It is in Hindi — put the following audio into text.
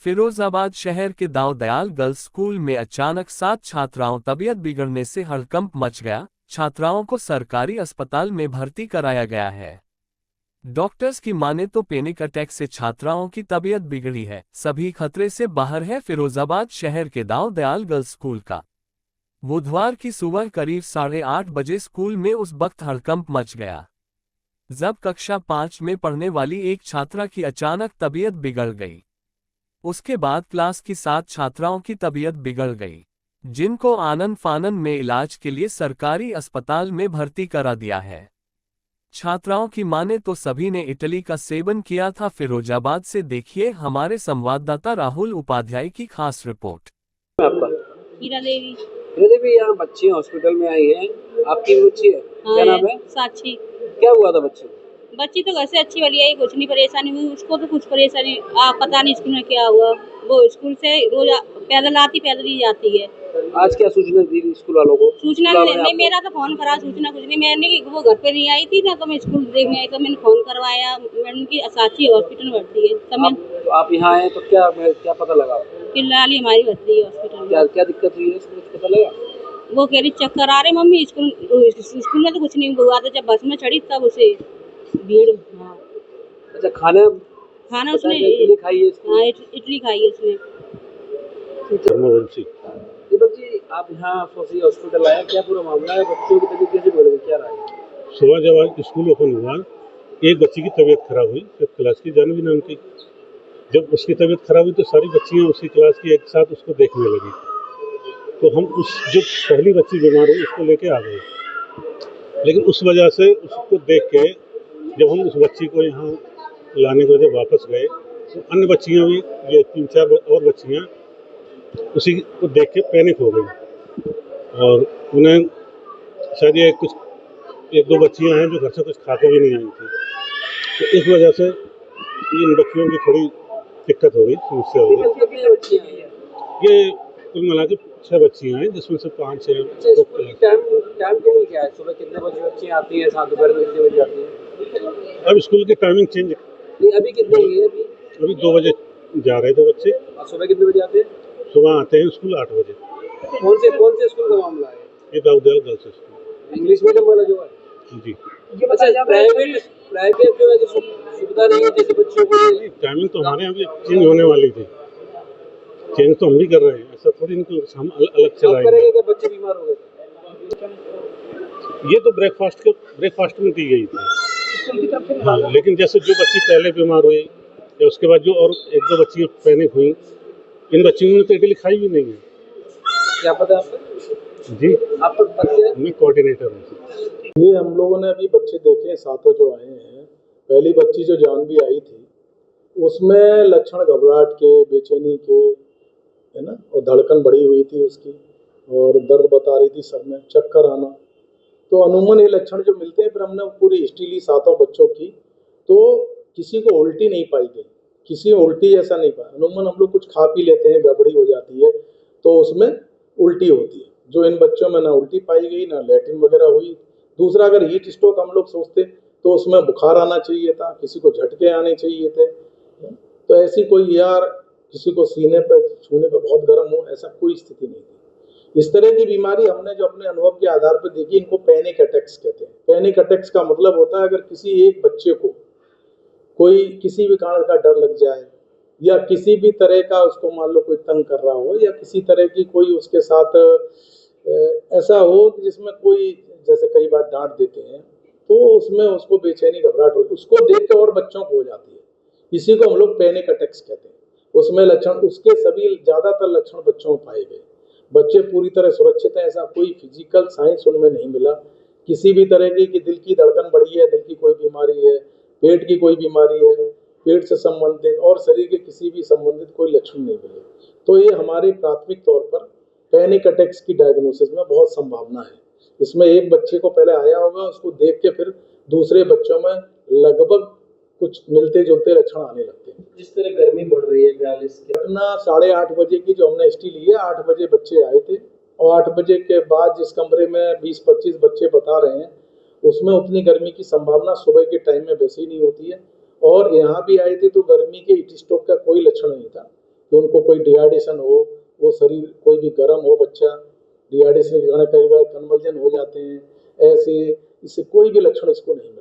फिरोजाबाद शहर के दाऊ दयाल गर्ल्स स्कूल में अचानक 7 छात्राओं तबीयत बिगड़ने से हड़कंप मच गया। छात्राओं को सरकारी अस्पताल में भर्ती कराया गया है। डॉक्टर्स की माने तो पैनिक अटैक से छात्राओं की तबीयत बिगड़ी है। सभी खतरे से बाहर है फिरोजाबाद शहर के दाऊ दयाल गर्ल्स स्कूल का। बुधवार की सुबह करीब 8:30 बजे स्कूल में उस वक्त हड़कंप मच गया जब कक्षा 5 में पढ़ने वाली एक छात्रा की अचानक तबीयत बिगड़ गई। उसके बाद क्लास की 7 छात्राओं की तबीयत बिगड़ गई, जिनको आनन फानन में इलाज के लिए सरकारी अस्पताल में भर्ती करा दिया है। छात्राओं की माने तो सभी ने इटली का सेवन किया था। फिरोजाबाद से देखिए हमारे संवाददाता राहुल उपाध्याय की खास रिपोर्ट। आपका हीरा देवी। हीरा देवी, यहाँ बच्ची हॉस्पिटल में आई है, आपकी बच्ची है, क्या नाम है? साक्षी। क्या हुआ था बच्चे? बच्ची तो घर से अच्छी वाली आई, कुछ नहीं परेशानी हुई उसको, तो कुछ परेशानी पता नहीं स्कूल में क्या हुआ। वो स्कूल से रोज पैदल आती पैदल ही जाती है। आज क्या सूचना दी स्कूल वालों को? सूचना नहीं, मेरा तो फोन करा, सूचना कुछ नहीं। मैंने वो घर पे नहीं आई थी ना, तो मैं स्कूल देखने आई तो मैंने फोन करवाया। मैडम की साक्षी हॉस्पिटल में भर्ती है। तो आप यहाँ आए तो क्या पता लगा? फिलहाल हमारी भर्ती है हॉस्पिटल में। क्या दिक्कत हुई है, कुछ पता लगा? वो कह रही चक्कर आ रहे मम्मी, स्कूल में तो कुछ नहीं हुआ था, जब बस में चढ़ी तब उसे भीड़। हाँ। अच्छा, खाना उसने इडली खाई है? हाँ, इडली खाई है उसने। बच्ची आप यहाँ सोसी हॉस्पिटल आए, क्या पूरा मामला है? बच्चों की तबीयत कैसे बढ़ गई, क्या रहा है? सुबह जब आज स्कूल ओपन हुआ, एक बच्ची की तबीयत खराब हुई, फिर क्लास की जानवी नाम की। जब उसकी तबीयत खराब हुई तो सारी बच्चियाँ उसकी क्लास की एक साथ उसको देखने लगी, तो हम जो पहली बच्ची बीमार हुई उसको लेके आ गए। लेकिन उस वजह से उसको देख के जब हम उस बच्ची को यहाँ लाने को जब वापस गए तो अन्य बच्चियाँ भी, ये 3-4 और बच्चियाँ उसी को देख के पैनिक हो गई, और उन्हें शायद ये एक दो बच्चियाँ हैं जो घर से कुछ खाते भी नहीं आई थी, तो इस वजह से इन बच्चियों की थोड़ी दिक्कत हो गई, समस्या हो गई। ये कुल मिला के 6 बच्चियाँ हैं, जिसमें से 5-6। टाइम क्या है? सुबह कितने बजे बच्चियाँ आती हैं, साथ दोपहर में कितने बजे आती हैं? अब स्कूल की टाइमिंग चेंज। अभी कितने हुई है? अभी 2 बजे जा रहे थे बच्चे। और सुबह कितने बजे आते हैं? सुबह आते हैं स्कूल 8 बजे। कौन से स्कूल का मामला है? ये Dau Dayal girls school, English medium वाला जो है जी। अच्छा, प्राइवेट जो है जो सुविधा नहीं है जैसे बच्चों को? टाइमिंग तो हमारे यहाँ भी चेंज होने वाली थी, चेंज तो हम भी कर रहे हैं, ऐसा थोड़ी नहीं कि हम अलग चलाएंगे। क्या बच्चे बीमार हो गए? ये तो ब्रेकफास्ट में दी गई थी। हाँ, लेकिन जैसे जो बच्ची पहले बीमार हुई या उसके बाद जो और 1-2 बच्चियाँ पैनिक हुई, इन बच्चियों ने तो इडली खाई भी नहीं है। क्या पता आपको? जी, आप बच्चे? मैं कोऑर्डिनेटर हूँ। ये हम लोगों ने अभी बच्चे देखे, सातों जो आए हैं। पहली बच्ची जो जानवी आई थी उसमें लक्षण घबराहट के, बेचैनी के, है ना, और धड़कन बढ़ी हुई थी उसकी, और दर्द बता रही थी सर में, चक्कर आना। तो अमूमन ये लक्षण जो मिलते हैं। फिर हमने पूरी हिस्ट्री ली सातों बच्चों की, तो किसी को उल्टी नहीं पाई गई, किसी उल्टी ऐसा नहीं पाया। अमूमन हम लोग कुछ खा पी लेते हैं, गड़बड़ी हो जाती है तो उसमें उल्टी होती है, जो इन बच्चों में ना उल्टी पाई गई, ना लैट्रिन वगैरह हुई। दूसरा, अगर हीट स्ट्रोक हम लोग सोचते तो उसमें बुखार आना चाहिए था, किसी को झटके आने चाहिए थे। तो ऐसी कोई, यार किसी को सीने पे छूने पे बहुत गर्म हो, ऐसा कोई स्थिति नहीं थी। इस तरह की बीमारी हमने जो अपने अनुभव के आधार पर देखी, इनको पैनिक अटैक्स कहते हैं। पैनिक अटैक्स का मतलब होता है अगर किसी एक बच्चे को कोई किसी भी कारण का डर लग जाए, या किसी भी तरह का उसको मान लो कोई तंग कर रहा हो, या किसी तरह की कोई उसके साथ ऐसा हो जिसमें कोई, जैसे कई बार डांट देते हैं तो उसमें उसको बेचैनी घबराहट हो, उसको देख के और बच्चों को हो जाती है। इसी को हम लोग पैनिक अटैक्स कहते हैं। उसमें लक्षण, उसके सभी ज्यादातर लक्षण बच्चों में पाए गए। बच्चे पूरी तरह सुरक्षित हैं, ऐसा कोई फिजिकल साइंस उनमें नहीं मिला किसी भी तरह की कि दिल की धड़कन बढ़ी है, दिल की कोई बीमारी है, पेट की कोई बीमारी है, पेट से संबंधित और शरीर के किसी भी संबंधित कोई लक्षण नहीं मिले। तो ये हमारे प्राथमिक तौर पर पैनिक अटैक्स की डायग्नोसिस में बहुत संभावना है। इसमें एक बच्चे को पहले आया होगा, उसको देख के फिर दूसरे बच्चों में लगभग कुछ मिलते जुलते लक्षण आने लगते हैं। जिस तरह गर्मी बढ़ रही है 42 घटना 8:30 बजे की जो हमने हिस्ट्री ली है, 8 बजे बच्चे आए थे, और 8 बजे के बाद जिस कमरे में 20-25 बच्चे बता रहे हैं उसमें उतनी गर्मी की संभावना सुबह के टाइम में वैसे ही नहीं होती है। और यहाँ भी आए थे तो गर्मी के हीट स्ट्रोक का कोई लक्षण नहीं था। कि उनको कोई डिहाइड्रेशन हो, वो शरीर कोई भी गर्म हो, बच्चा डिहाइड्रेशन के कारण कई बार कन्वर्जन हो जाते हैं, ऐसे इससे कोई भी लक्षण इसको नहीं मिला।